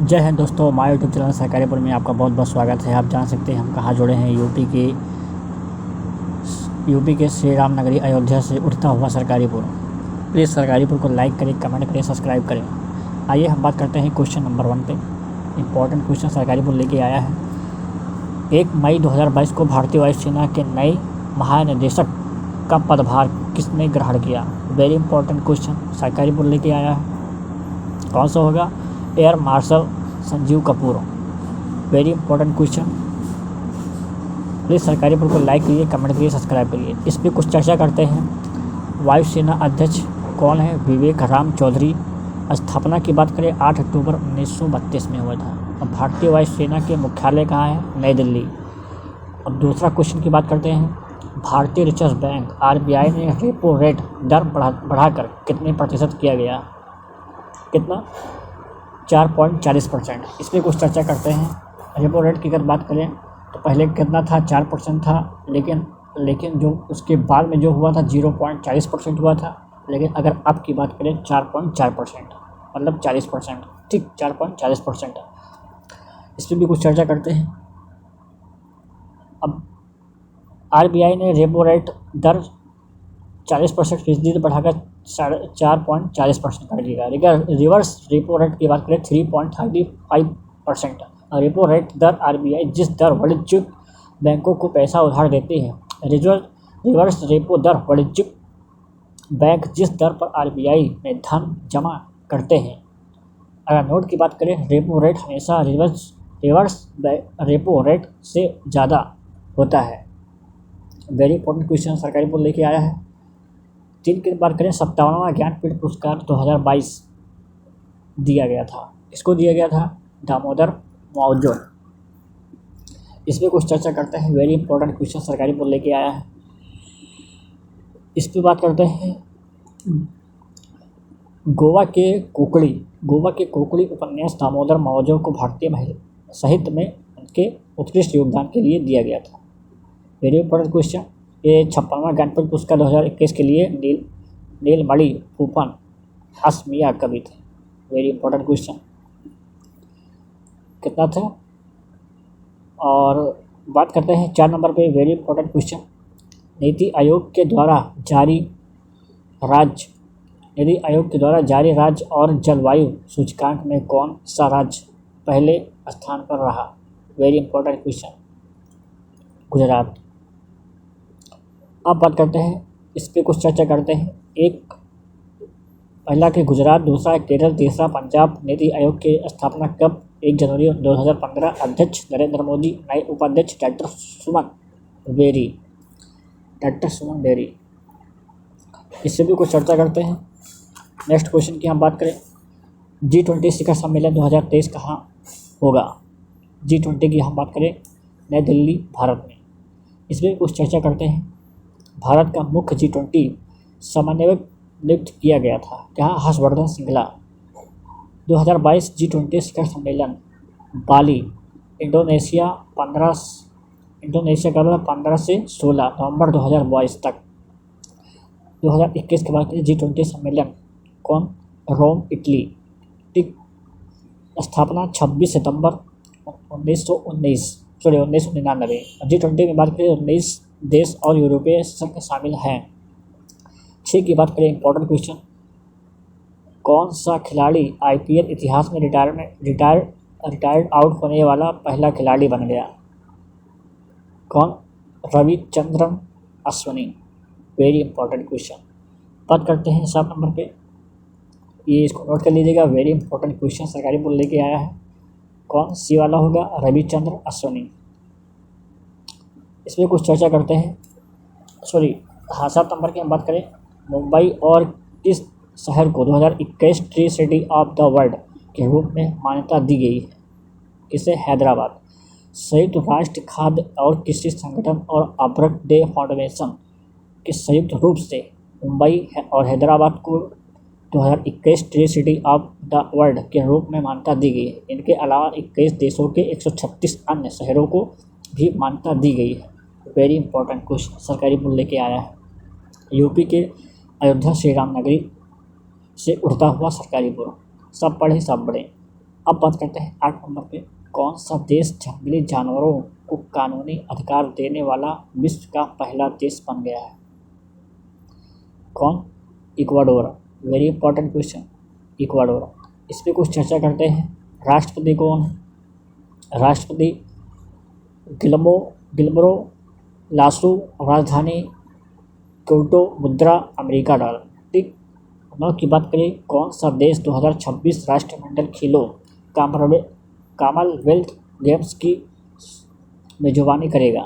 जय हिंद दोस्तों, हमारे यूट्यूब चैनल सहकारीपुर में आपका बहुत बहुत स्वागत है। आप जान सकते हैं हम कहाँ जुड़े हैं। यूपी के श्री राम नगरी अयोध्या से उठता हुआ सरकारीपुर। प्लीज़ सरकारीपुर को लाइक करें, कमेंट करें, सब्सक्राइब करें। आइए हम बात करते हैं क्वेश्चन नंबर 1 पे। इम्पोर्टेंट क्वेश्चन सरकारीपुर लेके आया है। 1 मई 2022 को भारतीय वायुसेना के नए महानिदेशक का पदभार किसने ग्रहण किया? वेरी इंपॉर्टेंट क्वेश्चन सरकारीपुर लेके आया है। कौन सा होगा? Air marshal Sanjeev Kapoor. Very important question. Please Sarkaripur को लाइक करिए, कमेंट करिए, सब्सक्राइब करिए। इस पर कुछ चर्चा करते हैं। वायुसेना अध्यक्ष कौन है? विवेक राम चौधरी। स्थापना की बात करें 8 अक्टूबर 1932 में हुआ था। अब भारतीय वायुसेना के मुख्यालय कहाँ है? नई दिल्ली। अब दूसरा क्वेश्चन की बात करते हैं। भारतीय रिजर्व बैंक RBI ने रेपो रेट दर बढ़ाकर कितने प्रतिशत किया गया? कितना? 4.40%। इस पर कुछ चर्चा करते हैं। रेपो रेट की अगर बात करें तो पहले कितना था? 4% था, लेकिन जो उसके बाद में जो हुआ था 0.40% हुआ था। लेकिन अगर अब की बात करें 4.4%, मतलब 40%, ठीक 4.40%। इस पर भी कुछ चर्चा करते हैं। अब RBI ने रेपो रेट दर 40% फीसदी बढ़ाकर 4.40% कर दिया। रिवर्स रेपो रेट की बात करें 3.35%। रेपो रेट दर RBI जिस दर वाणिज्यिक बैंकों को पैसा उधार देती है। रिवर्स रेपो दर वाणिज्यिक बैंक जिस दर पर RBI में धन जमा करते हैं। अगर नोट की बात करें, रेपो रेट हमेशा रिवर्स रेपो रेट से ज़्यादा होता है। वेरी इंपॉर्टेंट क्वेश्चन सरकारीपुर लेके आया है। 3 की बात करें, 57वां ज्ञानपीठ पुरस्कार 2022 दिया गया था। इसको दिया गया था दामोदर मावजो। इस पर कुछ चर्चा करते हैं। वेरी इंपॉर्टेंट क्वेश्चन सरकारीपुर लेके आया है। इस पर बात करते हैं। गोवा के कोकड़ी उपन्यास दामोदर मावजो को भारतीय साहित्य में उनके उत्कृष्ट योगदान के लिए दिया गया था। Very important question. ये 56वां ज्ञानपीठ पुरस्कार 2021 के लिए नीलमणि फूफन असमिया कवि थे। Very important question. कितना था? और बात करते हैं 4 नंबर पे। Very important question. NITI Aayog के द्वारा जारी राज्य और जलवायु सूचकांक में कौन सा राज्य पहले स्थान पर रहा? Very important question. गुजरात। अब बात करते हैं, इस पर कुछ चर्चा करते हैं। पहला के गुजरात, दूसरा केरल, तीसरा पंजाब। नीति आयोग की स्थापना कब? 1 जनवरी 2015। अध्यक्ष नरेंद्र मोदी। नए उपाध्यक्ष डॉक्टर सुमन बेरी। इससे भी कुछ चर्चा करते हैं। नेक्स्ट क्वेश्चन की हम बात करें। G20 शिखर सम्मेलन 2023 कहाँ होगा? G20 की हम बात करें नई दिल्ली, भारत में। इसमें कुछ चर्चा करते हैं। भारत का मुख्य G20 समन्वयक नियुक्त किया गया था। कहाँ? हर्षवर्धन श्रृंगला। 2022 G20 शिखर सम्मेलन बाली, इंडोनेशिया का 15 से 16 नवंबर 2022 तक। 2021 के बाद G20 सम्मेलन कौन? रोम, इटली। ठीक। स्थापना 26 सितंबर 1999। G20 में बात करें 19 देश और यूरोपीय संघ शामिल हैं। 6 की बात करें, इंपॉर्टेंट क्वेश्चन। कौन सा खिलाड़ी IPL इतिहास में रिटायर्ड आउट होने वाला पहला खिलाड़ी बन गया? कौन? Ravichandran Ashwini. Very important question. बात करते हैं 7 नंबर पे। ये इसको नोट कर लीजिएगा। वेरी इंपॉर्टेंट क्वेश्चन सरकारीपुर लेके आया है। कौन सी वाला होगा? रविचंद्र अश्विनी। इसमें कुछ चर्चा करते हैं। 7 नंबर की हम बात करें। मुंबई और किस शहर को 2021 tree city of the world के रूप में मान्यता दी गई है? किसे? हैदराबाद। संयुक्त राष्ट्र खाद्य और कृषि संगठन और अब्रक डे फाउंडेशन के संयुक्त रूप से मुंबई और हैदराबाद को 2021 tree city of the world के रूप में मान्यता दी गई है। इनके अलावा 21 देशों के 136 अन्य शहरों को भी मान्यता दी गई है। वेरी इंपॉर्टेंट क्वेश्चन सरकारीपुर लेके आया है। यूपी के अयोध्या श्री राम नगरी से उठता हुआ सरकारीपुर। सब पढ़े सब बड़े। अब बात करते हैं 8 नंबर पे, कौन सा देश जंगली जानवरों को कानूनी अधिकार देने वाला विश्व का पहला देश बन गया है? कौन? Ecuador. Very important question, Ecuador. इस पर कुछ चर्चा करते हैं। राष्ट्रपति कौन है? राष्ट्रपति गिलर्मो लासू। राजधानी क्योटो। मुद्रा अमेरिका डॉलर। ठीक। 9 की बात करें, कौन सा देश 2026 राष्ट्रमंडल खेलों कॉमनवेल्थ गेम्स की मेजबानी करेगा?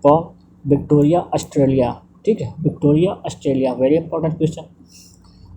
कौन? Victoria, Australia. ठीक है, Victoria, Australia. Very important question.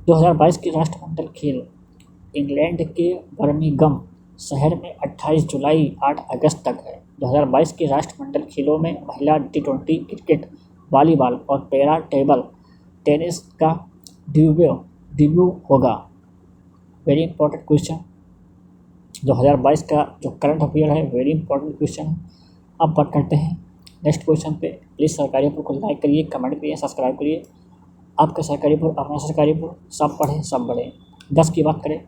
2022 के राष्ट्रमंडल खेल इंग्लैंड के बर्मिंघम शहर में 28 जुलाई 8 अगस्त तक है। 2022 के राष्ट्रमंडल खेलों में महिला T20 क्रिकेट, वॉलीबॉल और पैरा टेबल टेनिस का डेब्यू होगा। Very important question. 2022 का जो करंट अफेयर है, वेरी इंपॉर्टेंट क्वेश्चन है। अब बात करते हैं नेक्स्ट क्वेश्चन पे। प्लीज़ सरकारी पुर को लाइक करिए, कमेंट करिए, सब्सक्राइब करिए। आपका सरकारी पुर, अपना सरकारी पुर, सब पढ़ें सब बढ़ें। 10 की बात करें,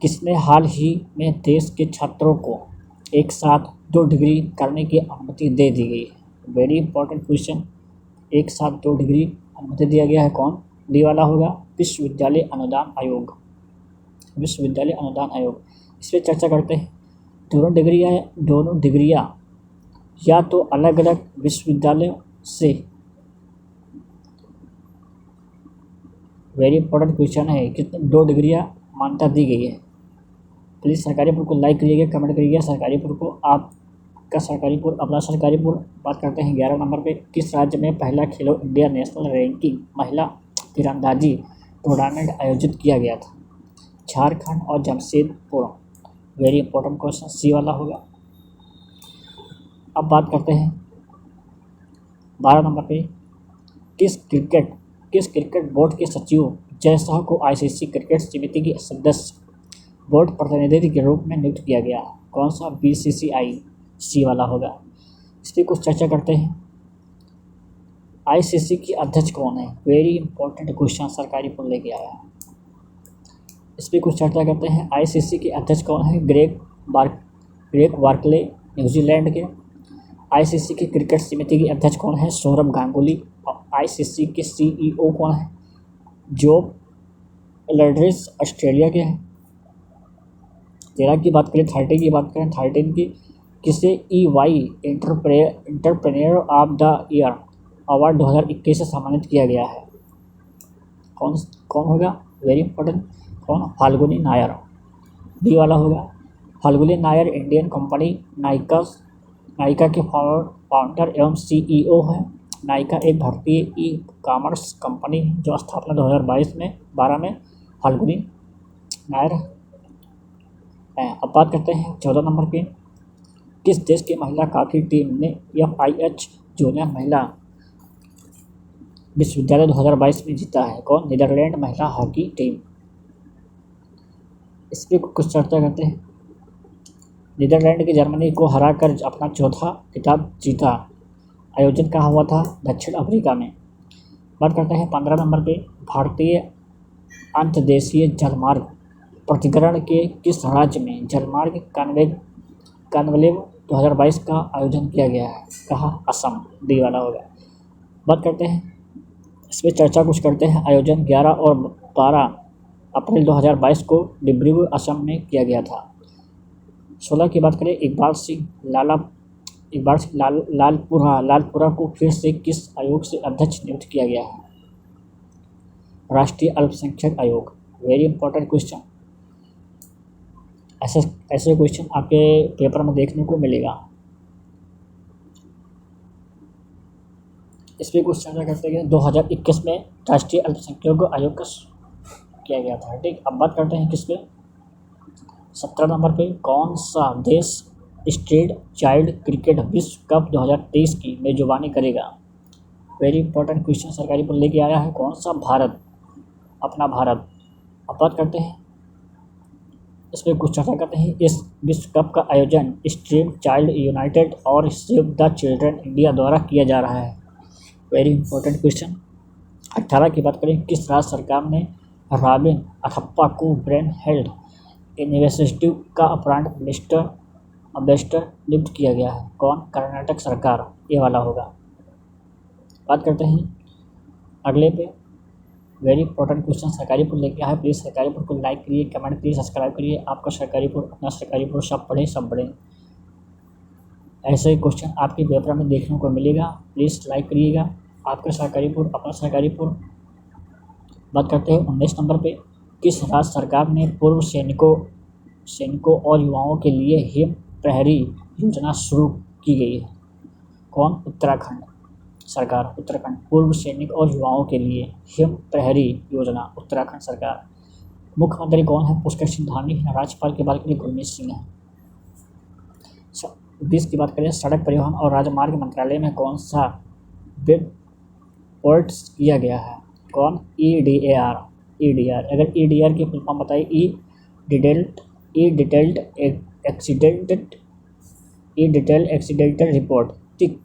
किसने हाल ही में देश के छात्रों को एक साथ 2 डिग्री करने की अनुमति दे दी गई है? Very important question. एक साथ 2 डिग्री अनुमति दिया गया है, कौन? डी वाला होगा, विश्वविद्यालय अनुदान आयोग। विश्वविद्यालय अनुदान आयोग। इस पर चर्चा करते हैं। दोनों डिग्रियाँ या तो अलग अलग विश्वविद्यालयों से, वेरी इंपॉर्टेंट क्वेश्चन है, कितने 2 डिग्रियाँ मान्यता दी गई है। प्लीज़ सरकारी पुर को लाइक करिएगा, कमेंट करिएगा सरकारी पुर को, आपका सरकारी पुर, अपना सरकारी पुर। बात करते हैं 11 नंबर पे, किस राज्य में पहला खेलो इंडिया नेशनल रैंकिंग महिला तीरंदाजी टूर्नामेंट आयोजित किया गया था? झारखंड और जमशेदपुर। वेरी इंपॉर्टेंट क्वेश्चन, सी वाला होगा। अब बात करते हैं 12 नंबर पे, किस क्रिकेट बोर्ड के सचिव जय शाह को आईसीसी क्रिकेट समिति की सदस्य बोर्ड प्रतिनिधि के रूप में नियुक्त किया गया? कौन सा? बीसीसीआई। सी वाला होगा। इस पर कुछ चर्चा करते हैं। आईसीसी की अध्यक्ष कौन है? वेरी इंपॉर्टेंट क्वेश्चन सरकारी पुर लेके आया है। इस पर कुछ चर्चा करते हैं। आईसीसी के अध्यक्ष कौन है? ग्रेग बार्कले, न्यूजीलैंड के। आईसीसी की क्रिकेट समिति के अध्यक्ष कौन है? सौरभ गांगुली। और आईसीसी के सीईओ कौन है? जॉब एल्ड्रिच, ऑस्ट्रेलिया के हैं। 13 की बात करें, 13 की बात करें, 13 की, किसे EY entrepreneur of the year award 2021 से सम्मानित किया गया है? कौन होगा? वेरी इंपॉर्टेंट, कौन? फाल्गुनी नायर। डी वाला होगा। फाल्गुनी नायर इंडियन कंपनी नायका के फाउंडर एवं सीईओ हैं। नायका एक भारतीय ई कॉमर्स कंपनी जो स्थापना 2012 में फाल्गुनी नायर है। अब बात करते हैं 14 नंबर पे, किस देश की महिला हॉकी टीम ने FIH जूनियर महिला विश्वविद्यालय 2022 में जीता है? कौन? नीदरलैंड महिला हॉकी टीम। इस पर कुछ चर्चा करते हैं। नीदरलैंड की जर्मनी को हराकर अपना चौथा खिताब जीता। आयोजन कहाँ हुआ था? दक्षिण अफ्रीका में। बात करते हैं 15 नंबर पे, भारतीय अंतर्देशीय जलमार्ग प्राधिकरण के किस राज्य में जलमार्ग कॉन्क्लेव 2022 का आयोजन किया गया है? कहाँ? असम। डी वाला होगा। बात करते हैं, इस पर चर्चा कुछ करते हैं। आयोजन 11 और 12 अप्रैल 2022 को डिब्रूगढ़ असम में किया गया था। 16 की बात करें, इकबाल सिंह लालपुरा को फिर से किस आयोग से अध्यक्ष नियुक्त किया गया है? राष्ट्रीय अल्पसंख्यक आयोग। Very important question. ऐसे क्वेश्चन आपके पेपर में देखने को मिलेगा। इस पर कुछ चर्चा करते हैं। 2021 में राष्ट्रीय अल्पसंख्यक आयोग का किया गया था। ठीक। अब बात करते हैं किस पे? 17 नंबर पे, कौन सा देश स्ट्रीट चाइल्ड क्रिकेट विश्व कप 2023 की मेजबानी करेगा? वेरी इंपॉर्टेंट क्वेश्चन सरकारी पर लेके आया है। कौन सा? भारत, अपना भारत। अब बात करते हैं, इस पर कुछ चर्चा करते हैं। इस विश्व कप का आयोजन स्ट्रीट चाइल्ड यूनाइटेड और सेव द चिल्ड्रन इंडिया द्वारा किया जा रहा है। Very important question. 18 की बात करें, किस राज्य सरकार ने रॉबिन अथप्पा को ब्रेन हेल्थ यूनिवर्सिटी का अम्बेसडर नियुक्त किया गया है? कौन? कर्नाटक सरकार। ये वाला होगा। बात करते हैं अगले पे। वेरी इंपॉर्टेंट क्वेश्चन सरकारीपुर लेके आया है। प्लीज़ सरकारीपुर को लाइक करिए, कमेंट करिए, सब्सक्राइब करिए। आपका सरकारीपुर, अपना सरकारीपुर, सब पढ़े सब बढ़े। ऐसे ही क्वेश्चन आपके पेपर में देखने को मिलेगा। प्लीज़ लाइक करिएगा। आपका सरकारीपुर, अपना सरकारीपुर। बात करते हैं 19 नंबर पे। किस राज्य सरकार ने पूर्व सैनिकों और युवाओं के लिए हिम प्रहरी योजना शुरू की गई है? कौन? उत्तराखंड सरकार। उत्तराखंड। पूर्व सैनिक और युवाओं के लिए हिम प्रहरी योजना, उत्तराखंड सरकार। मुख्यमंत्री कौन है? पुष्कर सिंह धामी है। राज्यपाल की बात करें गुरमीत सिंह है। 20 की बात करें, सड़क परिवहन और राजमार्ग मंत्रालय में कौन सा वेब पोर्ट्स किया गया है? कौन? EDAR। अगर EDR की फुल फॉर्म बताइए। Detailed accidental report. ठीक,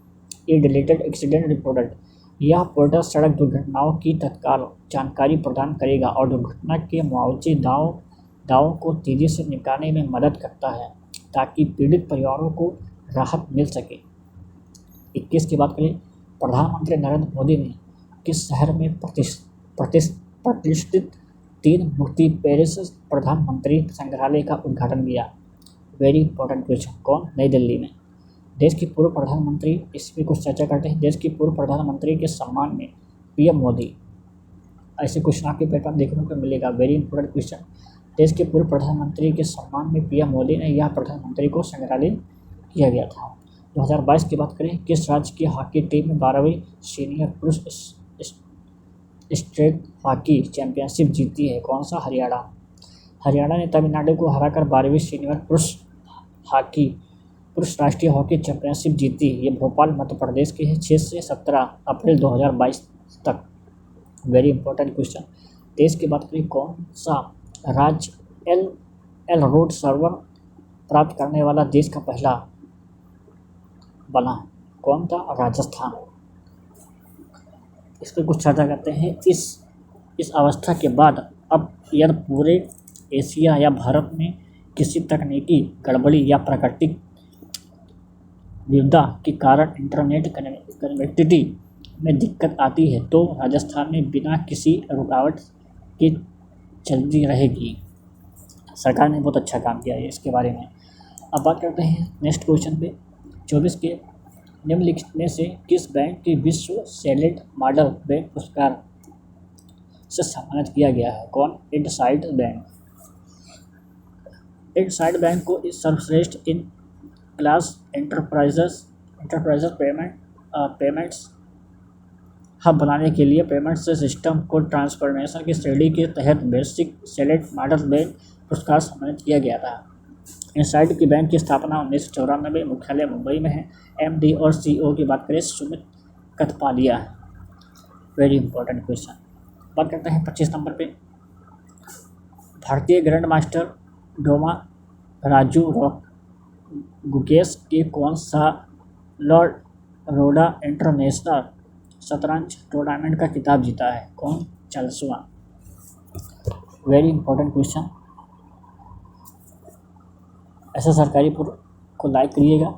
डिटेल्ड एक्सीडेंट रिपोर्ट। यह पोर्टल सड़क दुर्घटनाओं की तत्काल जानकारी प्रदान करेगा और दुर्घटना के मुआवजे दावों को तेजी से निपटाने में मदद करता है ताकि पीड़ित परिवारों को राहत मिल सके। 21 की बात करें, प्रधानमंत्री नरेंद्र मोदी ने किस शहर में प्रतिष्ठित 3 मूर्ति पेरिस प्रधानमंत्री संग्रहालय का उद्घाटन किया? Very important question. कौन? नई दिल्ली में। देश की पूर्व प्रधानमंत्री, इस पर कुछ चर्चा करते हैं। देश की पूर्व प्रधानमंत्री के सम्मान में PM मोदी। ऐसे क्वेश्चन आपके पेपर में देखने को मिलेगा। Very important question. देश के पूर्व प्रधानमंत्री के सम्मान में PM मोदी ने यह प्रधानमंत्री को संग्रहालय किया गया था। 2022 की बात करें, किस राज्य की हॉकी टीम में 12वीं सीनियर पुरुष स्टेट हॉकी चैंपियनशिप जीती है? कौन सा? हरियाणा ने तमिलनाडु को हराकर 12वीं सीनियर पुरुष राष्ट्रीय हॉकी चैंपियनशिप जीती। ये भोपाल मध्य प्रदेश के है। 6 से 17 अप्रैल 2022 तक। Very important question. देश की बात करें, कौन सा राज्य एल रोड सर्वर प्राप्त करने वाला देश का पहला बना? कौन था? राजस्थान। इस पर कुछ चर्चा करते हैं। इस अवस्था के बाद अब यदि पूरे एशिया या भारत में किसी तकनीकी गड़बड़ी या प्राकृतिक विपदा के कारण इंटरनेट कनेक्टिविटी में दिक्कत आती है तो राजस्थान में बिना किसी रुकावट के चलती रहेगी। सरकार ने बहुत अच्छा काम किया है इसके बारे में। अब बात करते हैं नेक्स्ट क्वेश्चन पे। 24 के निम्नलिखित में से किस बैंक के विश्व सैटेलाइट मॉडल बैंक पुरस्कार से सम्मानित किया गया है? कौन? इंडसइंड बैंक। इंडसइंड बैंक को इस सर्वश्रेष्ठ in class enterprises payments hub बनाने के लिए पेमेंट सिस्टम को ट्रांसफॉर्मेशन की श्रेणी के तहत बेसिक सैटेलाइट मॉडल बैंक पुरस्कार सम्मानित किया गया था। इंडसइंड की बैंक की स्थापना 1994 में, मुख्यालय मुंबई में है। MD और CEO की बात करें सुमित कथपालिया है। Very important question. बात करते हैं 25 नंबर पे। भारतीय grand master Dommaraju Gukesh के कौन सा लॉर्ड रोडा इंटरनेशनल शतरंज टूर्नामेंट का खिताब जीता है? कौन? 40वां। Very important question. ऐसा सरकारीपुर को लाइक करिएगा,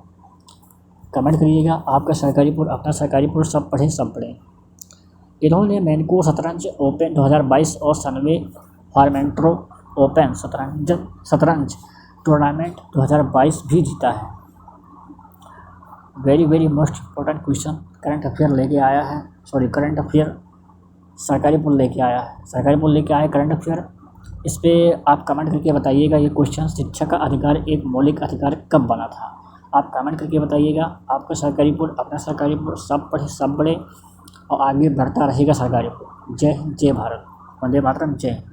कमेंट करिएगा। आपका सरकारीपुर, अपना सरकारीपुर, सब पढ़े सब पढ़े। इन्होंने मैनको शतरंज ओपन 2022 और सनवे फॉर्मेंट्रो ओपन शतरंज टूर्नामेंट 2022 भी जीता है। Very most important question current affair लेके आया है। करंट अफेयर सरकारीपुर लेके आया है। सरकारीपुर लेके आया करंट अफेयर। इस पर आप कमेंट करके बताइएगा ये क्वेश्चन, शिक्षा का अधिकार एक मौलिक अधिकार कब बना था? आप कमेंट करके बताइएगा। आपका सरकारीपुर, अपना सरकारीपुर, सब पढ़े सब बढ़े और आगे बढ़ता रहेगा सरकारीपुर। जय हिंद, जय भारत, वंदे मातरम, जय हिंद।